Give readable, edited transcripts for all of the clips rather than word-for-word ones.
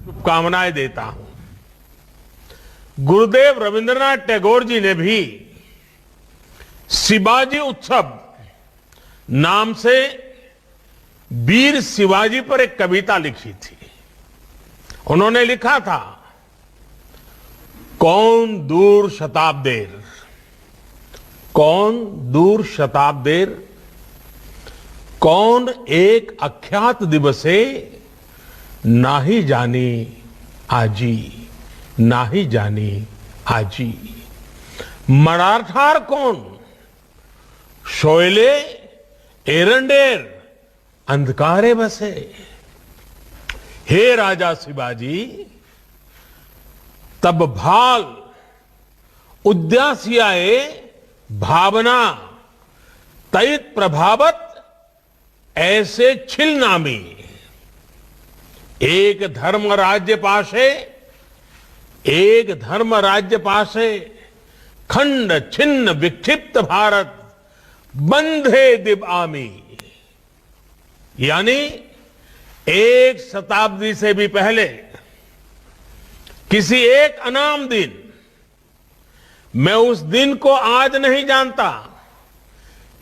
शुभकामनाएं देता हूं। गुरुदेव रविंद्रनाथ टैगोर जी ने भी शिवाजी उत्सव नाम से वीर शिवाजी पर एक कविता लिखी थी। उन्होंने लिखा था, कौन दूर शताब्देर, कौन दूर शताब्देर, कौन एक अख्यात दिवसे, नाही जानी आजी, नाही जानी आजी। मराठार कौन, शोयले एरंडेर, अंधकारे बसे। हे राजा शिवाजी, तब भाल उद्यासियाए भावना, तैत प्रभावत ऐसे छिल नामी। एक धर्म राज्य पाशे, एक धर्म राज्य पाशे, खंड छिन्न विक्षिप्त भारत, बंधे दिव आमी। यानी एक शताब्दी से भी पहले किसी एक अनाम दिन, मैं उस दिन को आज नहीं जानता,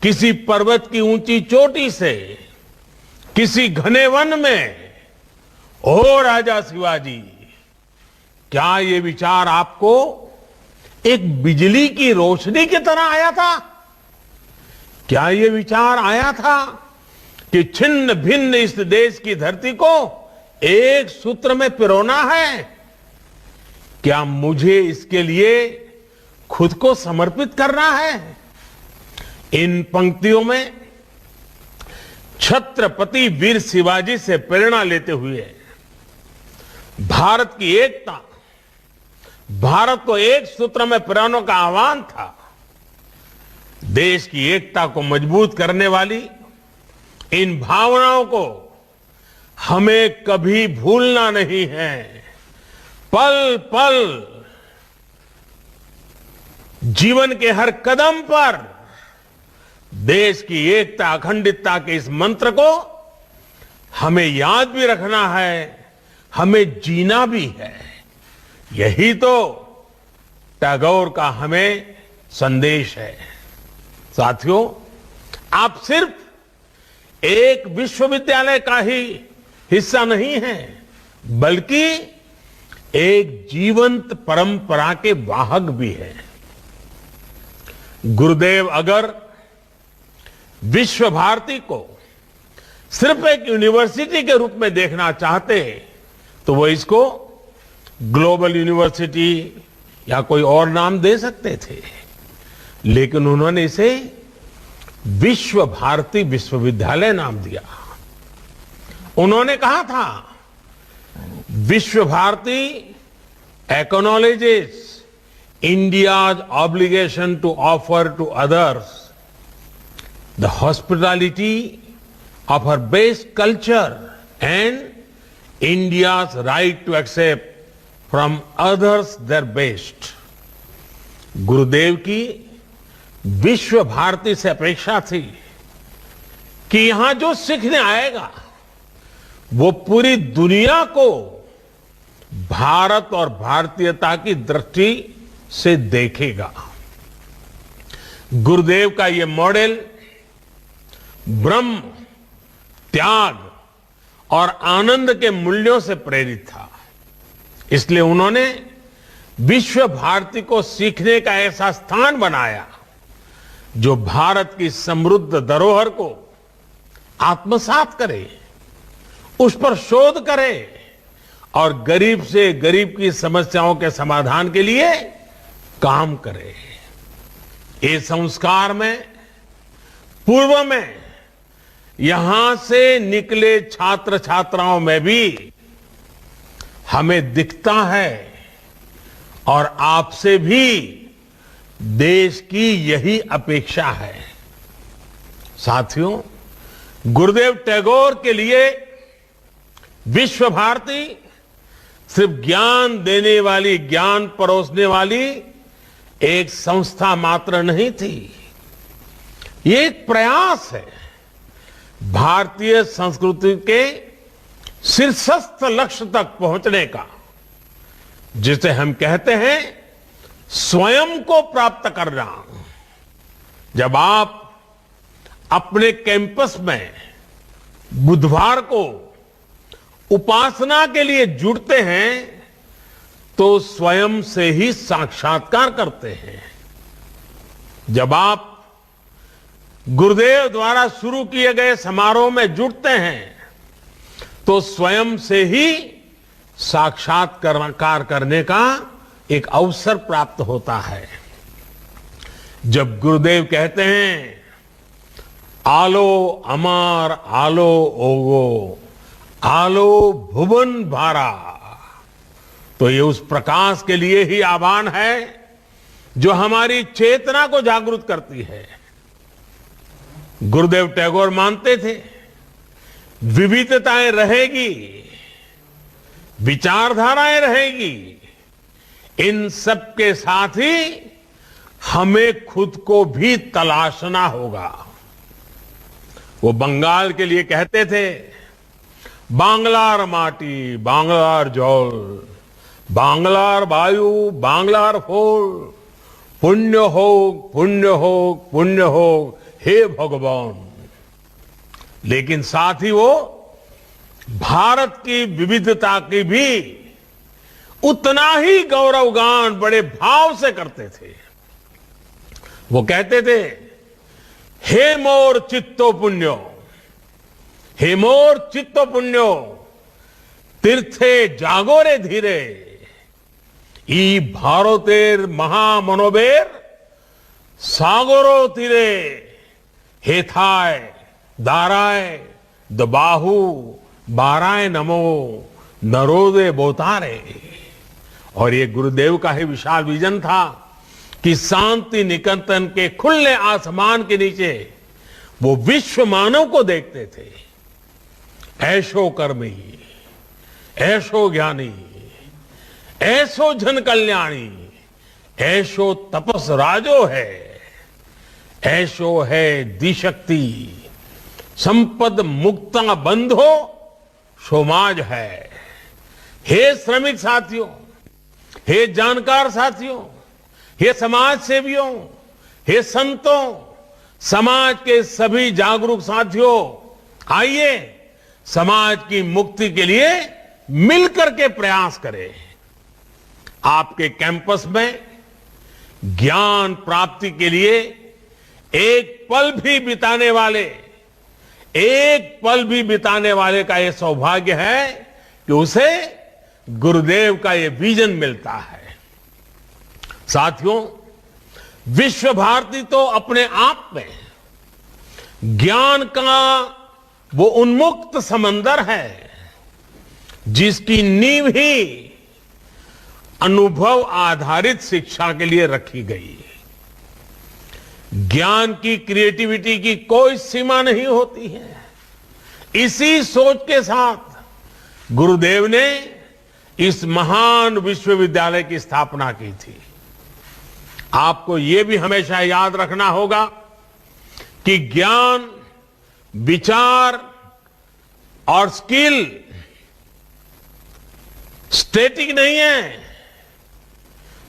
किसी पर्वत की ऊंची चोटी से, किसी घने वन में, ओ राजा शिवाजी, क्या ये विचार आपको एक बिजली की रोशनी की तरह आया था? क्या ये विचार आया था कि छिन्न भिन्न इस देश की धरती को एक सूत्र में पिरोना है? क्या मुझे इसके लिए खुद को समर्पित करना है? इन पंक्तियों में छत्रपति वीर शिवाजी से प्रेरणा लेते हुए भारत की एकता, भारत को एक सूत्र में पिरोने का आह्वान था। देश की एकता को मजबूत करने वाली इन भावनाओं को हमें कभी भूलना नहीं है। पल पल, जीवन के हर कदम पर देश की एकता, अखंडितता के इस मंत्र को हमें याद भी रखना है, हमें जीना भी है। यही तो टैगोर का हमें संदेश है। साथियों, आप सिर्फ एक विश्वविद्यालय का ही हिस्सा नहीं हैं, बल्कि एक जीवंत परंपरा के वाहक भी हैं। गुरुदेव अगर विश्व भारती को सिर्फ एक यूनिवर्सिटी के रूप में देखना चाहते तो वो इसको ग्लोबल यूनिवर्सिटी या कोई और नाम दे सकते थे, लेकिन उन्होंने इसे विश्व भारती विश्वविद्यालय नाम दिया। उन्होंने कहा था, Vishwa Bharati acknowledges India's obligation to offer to others the hospitality of her best culture and India's right to accept from others their best. Gurudev की विश्व भारती से अपेक्षा थी कि यहां जो सीखने आएगा वो पूरी दुनिया को भारत और भारतीयता की दृष्टि से देखेगा। गुरुदेव का ये मॉडल ब्रह्म, त्याग और आनंद के मूल्यों से प्रेरित था। इसलिए उन्होंने विश्व भारती को सीखने का ऐसा स्थान बनाया जो भारत की समृद्ध धरोहर को आत्मसात करे, उस पर शोध करे और गरीब से गरीब की समस्याओं के समाधान के लिए काम करे। इस संस्कार में पूर्व में यहां से निकले छात्र छात्राओं में भी हमें दिखता है और आपसे भी देश की यही अपेक्षा है। साथियों, गुरुदेव टैगोर के लिए विश्व भारती सिर्फ ज्ञान देने वाली, ज्ञान परोसने वाली एक संस्था मात्र नहीं थी। ये एक प्रयास है भारतीय संस्कृति के शीर्षस्थ लक्ष्य तक पहुंचने का, जिसे हम कहते हैं स्वयं को प्राप्त करना। जब आप अपने कैंपस में बुधवार को उपासना के लिए जुड़ते हैं तो स्वयं से ही साक्षात्कार करते हैं। जब आप गुरुदेव द्वारा शुरू किए गए समारोह में जुड़ते हैं तो स्वयं से ही साक्षात्कार करने का एक अवसर प्राप्त होता है। जब गुरुदेव कहते हैं आलो अमार आलो ओगो आलो भुवन भारा, तो ये उस प्रकाश के लिए ही आह्वान है जो हमारी चेतना को जागृत करती है। गुरुदेव टैगोर मानते थे विविधताएं रहेगी, विचारधाराएं रहेगी, इन सब के साथ ही हमें खुद को भी तलाशना होगा। वो बंगाल के लिए कहते थे बांग्लार माटी बांग्लार जल बांग्लार वायु बांग्लार फूल, पुण्य हो पुण्य हो पुण्य हो हे भगवान। लेकिन साथ ही वो भारत की विविधता की भी उतना ही गौरवगान बड़े भाव से करते थे। वो कहते थे हे मोर चित्तो पुण्यो, हे मोर चित्तो पुण्यो तीर्थे जागोरे धीरे ई भारतेर महामनोबेर सागरो तीरे हेथाय दाराय दबाहु बाराय नमो नरोदे बोतारे। और ये गुरुदेव का ही विशाल विजन था कि शांति निकेतन के खुले आसमान के नीचे वो विश्व मानव को देखते थे। ऐशो कर्मी ऐशो ज्ञानी ऐसो जन कल्याणी ऐशो तपस राजो है, ऐशो है दिशक्ति संपद मुक्ता बंधो समाज है। हे श्रमिक साथियों, हे जानकार साथियों, हे समाज सेवियों, हे संतों, समाज के सभी जागरूक साथियों, आइए समाज की मुक्ति के लिए मिलकर के प्रयास करें। आपके कैंपस में ज्ञान प्राप्ति के लिए एक पल भी बिताने वाले का यह सौभाग्य है कि उसे गुरुदेव का यह विजन मिलता है। साथियों, विश्व भारती तो अपने आप में ज्ञान का वो उन्मुक्त समंदर है जिसकी नींव ही अनुभव आधारित शिक्षा के लिए रखी गई। ज्ञान की क्रिएटिविटी की कोई सीमा नहीं होती है। इसी सोच के साथ गुरुदेव ने इस महान विश्वविद्यालय की स्थापना की थी। आपको यह भी हमेशा याद रखना होगा कि ज्ञान, विचार और स्किल स्टैटिक नहीं है,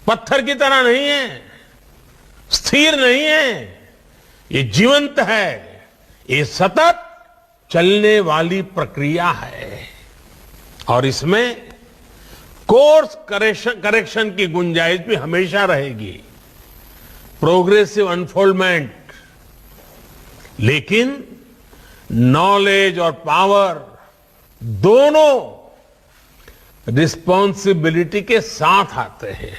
पत्थर की तरह नहीं है, स्थिर नहीं है, ये जीवंत है, ये सतत चलने वाली प्रक्रिया है और इसमें कोर्स करेक्शन की गुंजाइश भी हमेशा रहेगी, प्रोग्रेसिव अनफोल्डमेंट। लेकिन नॉलेज और पावर दोनों रिस्पॉन्सिबिलिटी के साथ आते हैं।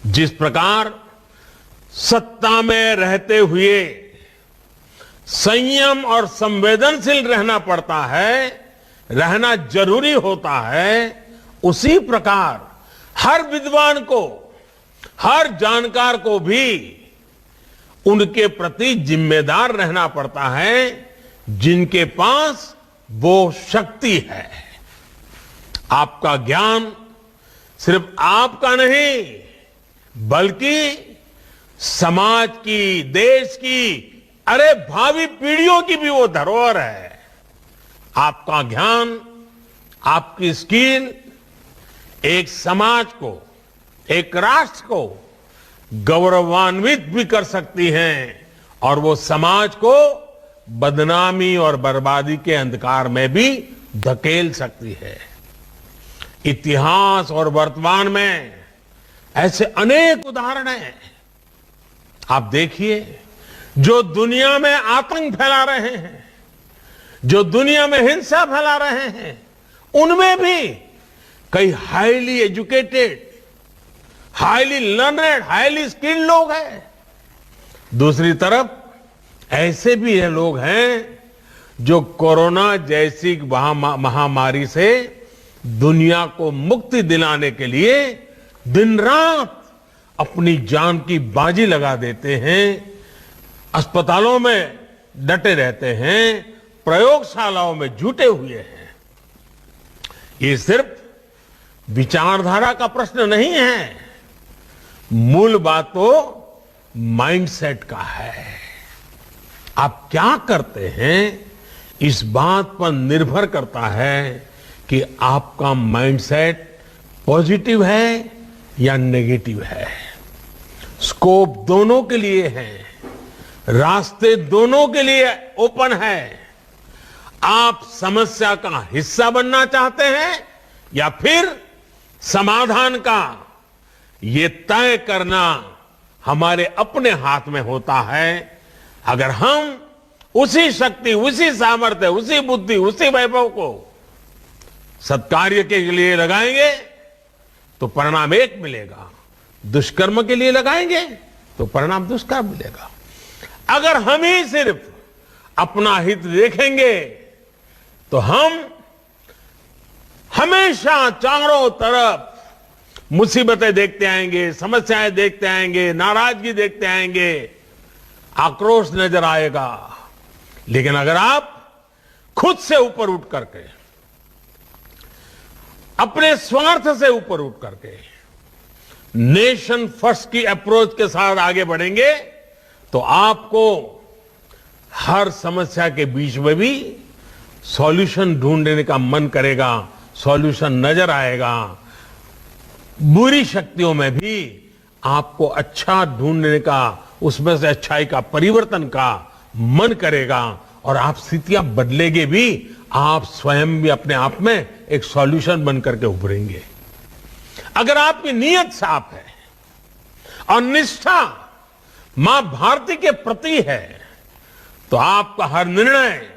जिस प्रकार सत्ता में रहते हुए संयम और संवेदनशील रहना पड़ता है, रहना जरूरी होता है, उसी प्रकार हर विद्वान को, हर जानकार को भी उनके प्रति जिम्मेदार रहना पड़ता है जिनके पास वो शक्ति है। आपका ज्ञान सिर्फ आपका नहीं बल्कि समाज की, देश की, अरे भावी पीढ़ियों की भी वो धरोहर है। आपका ज्ञान, आपकी स्किल एक समाज को, एक राष्ट्र को गौरवान्वित भी कर सकती हैं और वो समाज को बदनामी और बर्बादी के अंधकार में भी धकेल सकती है। इतिहास और वर्तमान में ऐसे अनेक उदाहरण हैं। आप देखिए, जो दुनिया में आतंक फैला रहे हैं, जो दुनिया में हिंसा फैला रहे हैं, उनमें भी कई highly educated, highly learned, highly skilled लोग हैं। दूसरी तरफ ऐसे भी ये लोग हैं जो कोरोना जैसी महामारी से दुनिया को मुक्ति दिलाने के लिए दिन रात अपनी जान की बाजी लगा देते हैं, अस्पतालों में डटे रहते हैं, प्रयोगशालाओं में जुटे हुए हैं। ये सिर्फ विचारधारा का प्रश्न नहीं है, मूल बात तो माइंडसेट का है। आप क्या करते हैं, इस बात पर निर्भर करता है कि आपका माइंडसेट पॉजिटिव है या नेगेटिव है। स्कोप दोनों के लिए है, रास्ते दोनों के लिए ओपन है। आप समस्या का हिस्सा बनना चाहते हैं या फिर समाधान का, ये तय करना हमारे अपने हाथ में होता है। अगर हम उसी शक्ति, उसी सामर्थ्य, उसी बुद्धि, उसी वैभव को सत्कार्य के लिए लगाएंगे तो परिणाम एक मिलेगा, दुष्कर्म के लिए लगाएंगे तो परिणाम दुष्कर्म मिलेगा। अगर हम ही सिर्फ अपना हित देखेंगे तो हम हमेशा चारों तरफ मुसीबतें देखते आएंगे, समस्याएं देखते आएंगे, नाराजगी देखते आएंगे, आक्रोश नजर आएगा। लेकिन अगर आप खुद से ऊपर उठ करके, अपने स्वार्थ से ऊपर उठ करके नेशन फर्स्ट की अप्रोच के साथ आगे बढ़ेंगे तो आपको हर समस्या के बीच में भी सॉल्यूशन ढूंढने का मन करेगा, सॉल्यूशन नजर आएगा। बुरी शक्तियों में भी आपको अच्छा ढूंढने का, उसमें से अच्छाई का, परिवर्तन का मन करेगा और आप स्थितियां बदलेंगे भी, आप स्वयं भी अपने आप में एक सॉल्यूशन बन करके उभरेंगे। अगर आपकी नीयत साफ है और निष्ठा मां भारती के प्रति है तो आपका हर निर्णय,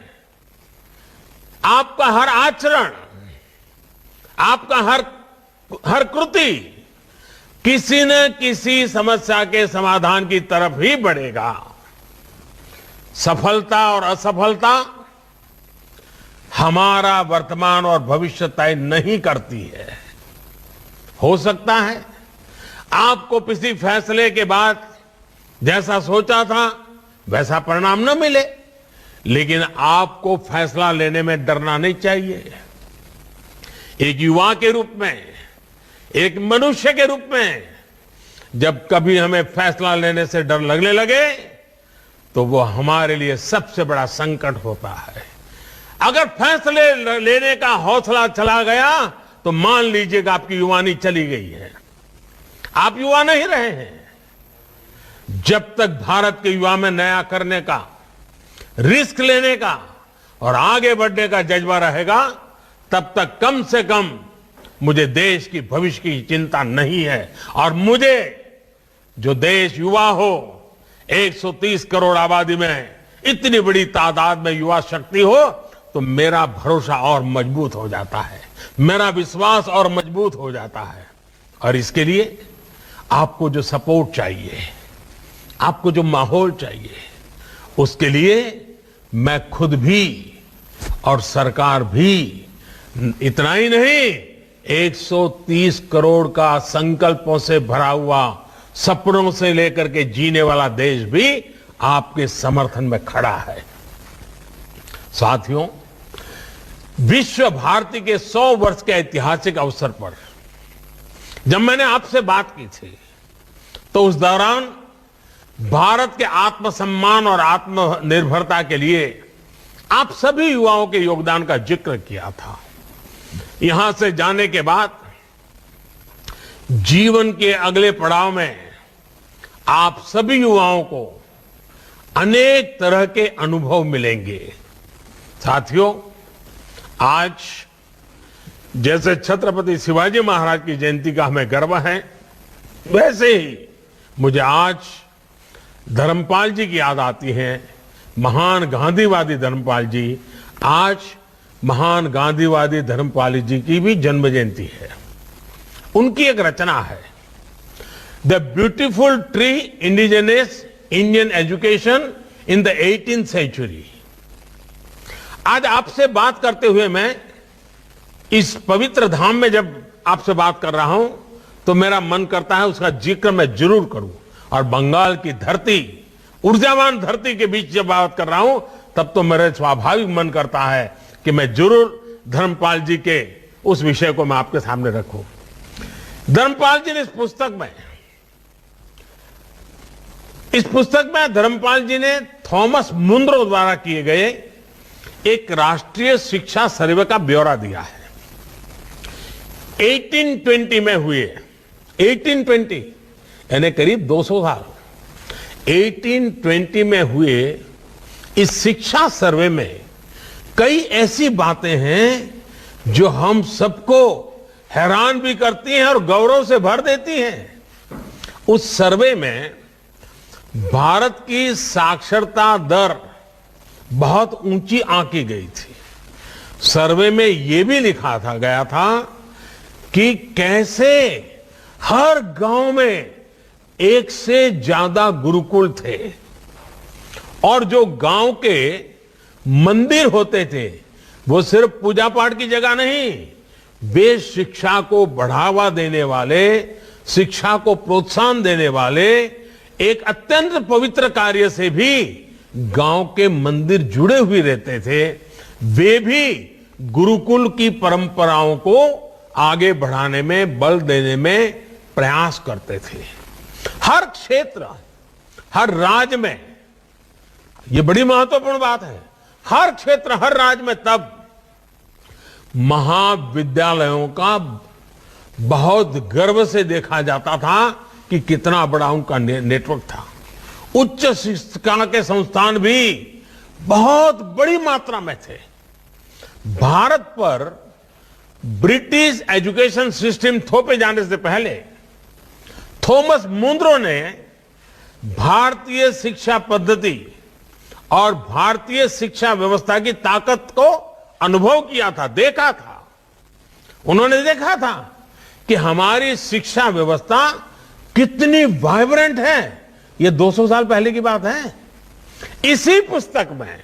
आपका हर आचरण, आपका हर कृति किसी न किसी समस्या के समाधान की तरफ ही बढ़ेगा। सफलता और असफलता हमारा वर्तमान और भविष्य तय नहीं करती है। हो सकता है आपको किसी फैसले के बाद जैसा सोचा था वैसा परिणाम न मिले, लेकिन आपको फैसला लेने में डरना नहीं चाहिए। एक युवा के रूप में, एक मनुष्य के रूप में जब कभी हमें फैसला लेने से डर लगने लगे तो वो हमारे लिए सबसे बड़ा संकट होता है। अगर फैसले लेने का हौसला चला गया तो मान लीजिएगा आपकी युवानी चली गई है, आप युवा नहीं रहे हैं। जब तक भारत के युवा में नया करने का, रिस्क लेने का और आगे बढ़ने का जज्बा रहेगा, तब तक कम से कम मुझे देश की भविष्य की चिंता नहीं है। और मुझे जो देश युवा हो, 130 करोड़ आबादी में इतनी बड़ी तादाद में युवा शक्ति हो, तो मेरा भरोसा और मजबूत हो जाता है, मेरा विश्वास और मजबूत हो जाता है। और इसके लिए आपको जो सपोर्ट चाहिए, आपको जो माहौल चाहिए, उसके लिए मैं खुद भी और सरकार भी, इतना ही नहीं, 130 करोड़ का संकल्पों से भरा हुआ, सपनों से लेकर के जीने वाला देश भी आपके समर्थन में खड़ा है। साथियों, विश्व भारती के 100 वर्ष के ऐतिहासिक अवसर पर जब मैंने आपसे बात की थी तो उस दौरान भारत के आत्मसम्मान और आत्मनिर्भरता के लिए आप सभी युवाओं के योगदान का जिक्र किया था। यहां से जाने के बाद जीवन के अगले पड़ाव में आप सभी युवाओं को अनेक तरह के अनुभव मिलेंगे। साथियों, आज जैसे छत्रपति शिवाजी महाराज की जयंती का हमें गर्व है, वैसे ही मुझे आज धर्मपाल जी की याद आती है। महान गांधीवादी धर्मपाल जी, आज महान गांधीवादी धर्मपाल जी की भी जन्म जयंती है। उनकी एक रचना है, the beautiful tree indigenous Indian education in the 18th century. आज आपसे बात करते हुए मैं इस पवित्र धाम में जब आपसे बात कर रहा हूं तो मेरा मन करता है उसका जिक्र मैं जरूर करूं। और बंगाल की धरती, ऊर्जावान धरती के बीच जब बात कर रहा हूं तब तो मेरा स्वाभाविक मन करता है कि मैं जरूर धर्मपाल जी के उस विषय को मैं आपके सामने रखूं। धर्मपाल जी ने इस पुस्तक में धर्मपाल जी ने थॉमस मुनरो द्वारा किए गए एक राष्ट्रीय शिक्षा सर्वे का ब्यौरा दिया है। 1820 में हुए, 1820 यानी करीब 200 साल, 1820 में हुए इस शिक्षा सर्वे में कई ऐसी बातें हैं जो हम सबको हैरान भी करती हैं और गौरव से भर देती हैं। उस सर्वे में भारत की साक्षरता दर बहुत ऊंची आंकी गई थी। सर्वे में यह भी लिखा गया था कि कैसे हर गांव में एक से ज्यादा गुरुकुल थे और जो गांव के मंदिर होते थे वो सिर्फ पूजा पाठ की जगह नहीं, वे शिक्षा को बढ़ावा देने वाले, शिक्षा को प्रोत्साहन देने वाले एक अत्यंत पवित्र कार्य से भी गांव के मंदिर जुड़े हुए रहते थे। वे भी गुरुकुल की परंपराओं को आगे बढ़ाने में, बल देने में प्रयास करते थे। हर क्षेत्र, हर राज्य में, यह बड़ी महत्वपूर्ण बात है, हर क्षेत्र, हर राज्य में तब महाविद्यालयों का बहुत गर्व से देखा जाता था कि कितना बड़ा उनका नेटवर्क था। उच्च शिक्षा के संस्थान भी बहुत बड़ी मात्रा में थे। भारत पर ब्रिटिश एजुकेशन सिस्टम थोपे जाने से पहले थॉमस मुनरो ने भारतीय शिक्षा पद्धति और भारतीय शिक्षा व्यवस्था की ताकत को अनुभव किया था, देखा था। उन्होंने देखा था कि हमारी शिक्षा व्यवस्था कितनी वाइब्रेंट है। ये 200 साल पहले की बात है। इसी पुस्तक में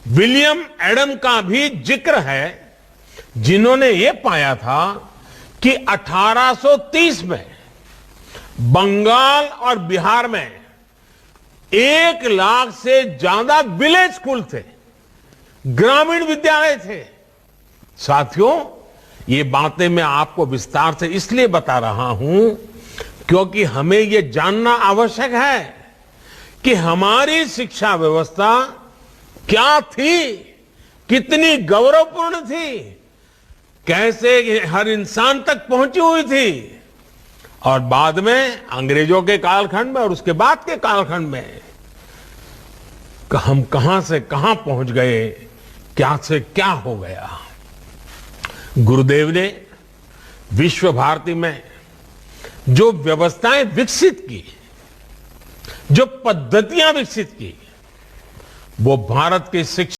विलियम एडम का भी जिक्र है, जिन्होंने ये पाया था कि 1830 में बंगाल और बिहार में 1 लाख से ज्यादा विलेज स्कूल थे, ग्रामीण विद्यालय थे। साथियों, ये बातें मैं आपको विस्तार से इसलिए बता रहा हूं क्योंकि हमें यह जानना आवश्यक है कि हमारी शिक्षा व्यवस्था क्या थी, कितनी गौरवपूर्ण थी, कैसे हर इंसान तक पहुंची हुई थी। और बाद में अंग्रेजों के कालखंड में और उसके बाद के कालखंड में हम कहां से कहां पहुंच गए, क्या से क्या हो गया। गुरुदेव ने विश्व भारती में जो व्यवस्थाएं विकसित की, जो पद्धतियां विकसित की, वो भारत की शिक्षा